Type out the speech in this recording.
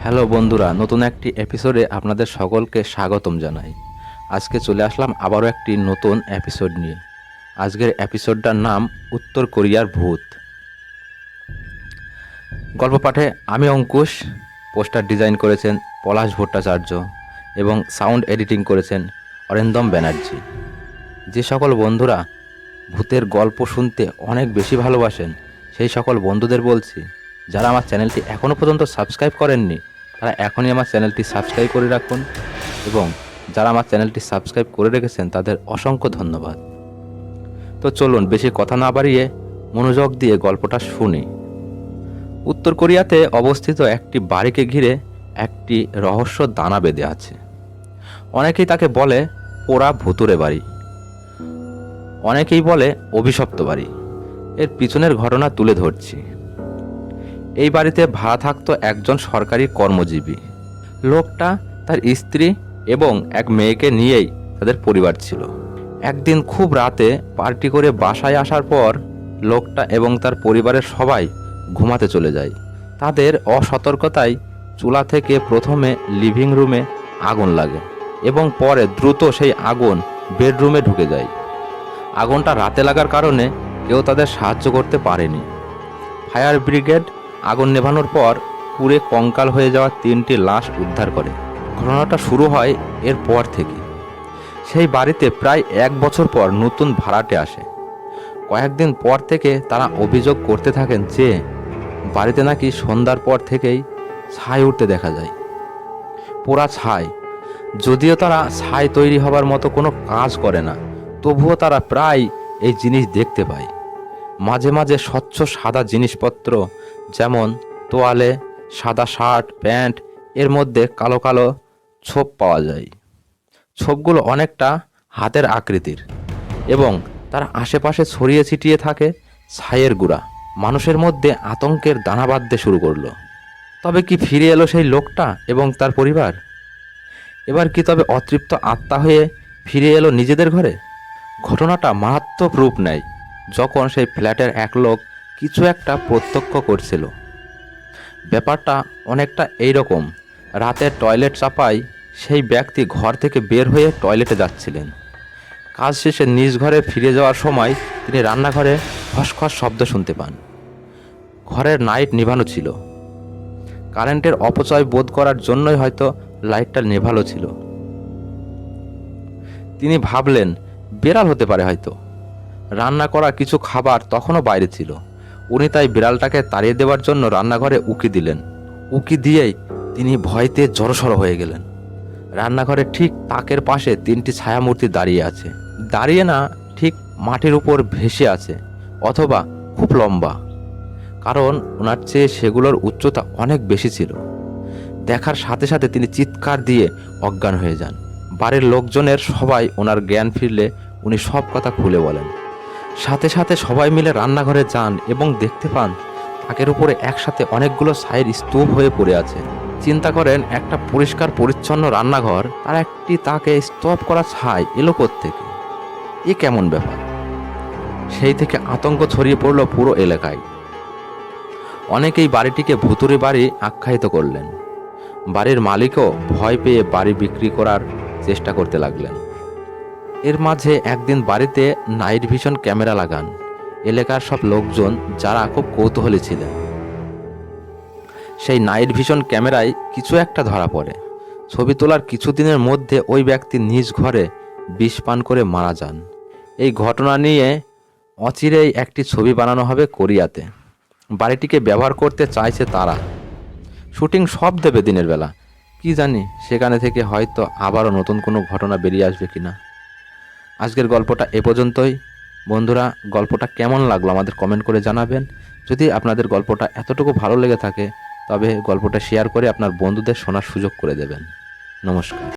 Hello বন্ধুরা, নতুন একটি এপিসোডে আপনাদের সকলকে স্বাগতম জানাই। আজকে চলে আসলাম আবারও একটি নতুন এপিসোড নিয়ে। আজকের এপিসোডটার নাম উত্তর কোরিয়ার ভূত। গল্প পাঠে আমি অঙ্কুশ, পোস্টার ডিজাইন করেছেন পলাশ ভট্টাচার্য এবং সাউন্ড এডিটিং করেছেন অরিন্দম ব্যানার্জি। যে সকল বন্ধুরা ভূতের গল্প শুনতে অনেক বেশি ভালোবাসেন, সেই সকল বন্ধুদের বলছি, যারা আমার চ্যানেলটি এখনও পর্যন্ত সাবস্ক্রাইব করেননি তারা এখনই আমার চ্যানেলটি সাবস্ক্রাইব করে রাখুন, এবং যারা আমার চ্যানেলটি সাবস্ক্রাইব করে রেখেছেন তাদের অসংখ্য ধন্যবাদ। তো চলুন বেশি কথা না বাড়িয়ে মনোযোগ দিয়ে গল্পটা শুনি। উত্তর কোরিয়াতে অবস্থিত একটি বাড়িকে ঘিরে একটি রহস্য দানা বেঁধে আছে। অনেকেই তাকে বলে পোড়া ভুতুড়ে বাড়ি, অনেকেই বলে অভিশপ্ত বাড়ি। এর পিছনের ঘটনা তুলে ধরছি। এই বাড়িতে ভাড়া থাকতো একজন সরকারি কর্মজীবী। লোকটা তার স্ত্রী এবং এক মেয়েকে নিয়েই তাদের পরিবার ছিল। একদিন খুব রাতে পার্টি করে বাসায় আসার পর লোকটা এবং তার পরিবারের সবাই ঘুমাতে চলে যায়। তাদের অসতর্কতায় চুলা থেকে প্রথমে লিভিং রুমে আগুন লাগে এবং পরে দ্রুত সেই আগুন বেডরুমে ঢুকে যায়। আগুনটা রাতে লাগার কারণে কেউ তাদের সাহায্য করতে পারেনি। ফায়ার ব্রিগেড আগুন নেভানোর পর পুড়ে কঙ্কাল হয়ে যাওয়া 3টি লাশ উদ্ধার করে। ঘটনাটা শুরু হয় এরপর থেকে। সেই বাড়িতে প্রায় 1 বছর পর নতুন ভাড়াটে আসে। কয়েকদিন পর থেকে তারা অভিযোগ করতে থাকেন যে বাড়িতে নাকি সন্ধ্যার পর থেকেই ছাই উঠতে দেখা যায়, পোড়া ছাই। যদিও তারা ছাই তৈরি হবার মতো কোনো কাজ করে না, তবুও তারা প্রায় এই জিনিস দেখতে পায়। মাঝে মাঝে স্বচ্ছ সাদা জিনিসপত্র, যেমন তোয়ালে, সাদা শার্ট, প্যান্ট, এর মধ্যে কালো কালো ছোপ পাওয়া যায়। ছোপগুলো অনেকটা হাতের আকৃতির এবং তার আশেপাশে ছড়িয়ে ছিটিয়ে থাকে ছাইয়ের গুঁড়া। মানুষের মধ্যে আতঙ্কের দানা বাঁধতে শুরু করলো। তবে কি ফিরে এলো সেই লোকটা এবং তার পরিবার? এবার কি তবে অতৃপ্ত আত্মা হয়ে ফিরে এলো নিজেদের ঘরে? ঘটনাটা মারাত্মক রূপ নেয় যখন সেই ফ্ল্যাটের এক লোক কিছু একটা প্রত্যক্ষ করছিল। ব্যাপারটা অনেকটা এইরকম। রাতে টয়লেট চাপায় সেই ব্যক্তি ঘর থেকে বের হয়ে টয়লেটে যাচ্ছিলেন। কাজ শেষে নিজ ঘরে ফিরে যাওয়ার সময় তিনি রান্নাঘরে খসখস শব্দ শুনতে পান। ঘরের লাইট নেভানো ছিল। কারেন্টের অপচয় বোধ করার জন্যই হয়তো লাইটটা নেভালো ছিল। তিনি ভাবলেন বিড়াল হতে পারে হয়তো। রান্না করা কিছু খাবার তখনও বাইরে ছিল। উনি তাই বিড়ালটাকে তাড়িয়ে দেওয়ার জন্য রান্নাঘরে উকি দিলেন। উকি দিয়েই তিনি ভয়তে জড়সড় হয়ে গেলেন। রান্নাঘরের ঠিক তাকের পাশে 3টি ছায়ামূর্তি দাঁড়িয়ে আছে। দাঁড়িয়ে না, ঠিক মাটির উপর ভেসে আছে, অথবা খুব লম্বা, কারণ ওনার চেয়ে সেগুলোর উচ্চতা অনেক বেশি ছিল। দেখার সাথে সাথে তিনি চিৎকার দিয়ে অজ্ঞান হয়ে যান। বাড়ির লোকজনের সবাই ওনার জ্ঞান ফিরলে উনি সব কথা খুলে বলেন। সাথে সাথে সবাই মিলে রান্নাঘরে যান এবং দেখতে পান তাকের উপরে একসাথে অনেকগুলো ছাইয়ের স্তূপ হয়ে পড়ে আছে। চিন্তা করেন, একটা পরিষ্কার পরিচ্ছন্ন রান্নাঘর, তার একটি তাকে স্তূপ করা ছাই এলো কোত্থেকে? এ কেমন ব্যাপার? সেই থেকে আতঙ্ক ছড়িয়ে পড়ল পুরো এলাকায়। অনেকেই বাড়িটিকে ভুতুড়ে বাড়ি আখ্যায়িত করলেন। বাড়ির মালিকও ভয় পেয়ে বাড়ি বিক্রি করার চেষ্টা করতে লাগলেন। এর মাঝে একদিন বাড়িতে নাইট ভিশন ক্যামেরা লাগান এলাকার সব লোকজন, যারা খুব কৌতূহলী ছিলেন। সেই নাইট ভিশন ক্যামেরায় কিছু একটা ধরা পড়ে। ছবি তোলার কিছুদিনের মধ্যে ওই ব্যক্তি নিজ ঘরে বিষ পান করে মারা যান। এই ঘটনা নিয়ে অচিরেই একটি ছবি বানানো হবে কোরিয়াতে। বাড়িটিকে ব্যবহার করতে চাইছে তারা। শুটিং সব দেবে দিনের বেলা। কি জানি সেখানে থেকে হয়তো আবারও নতুন কোনো ঘটনা বেরিয়ে আসবে কিনা। আজকের গল্পটা এ পর্যন্তই। বন্ধুরা, গল্পটা কেমন লাগলো আমাদের কমেন্ট করে জানাবেন। যদি আপনাদের গল্পটা এতটুকু ভালো লেগে থাকে তবে গল্পটা শেয়ার করে আপনার বন্ধুদের শোনার সুযোগ করে দেবেন। নমস্কার।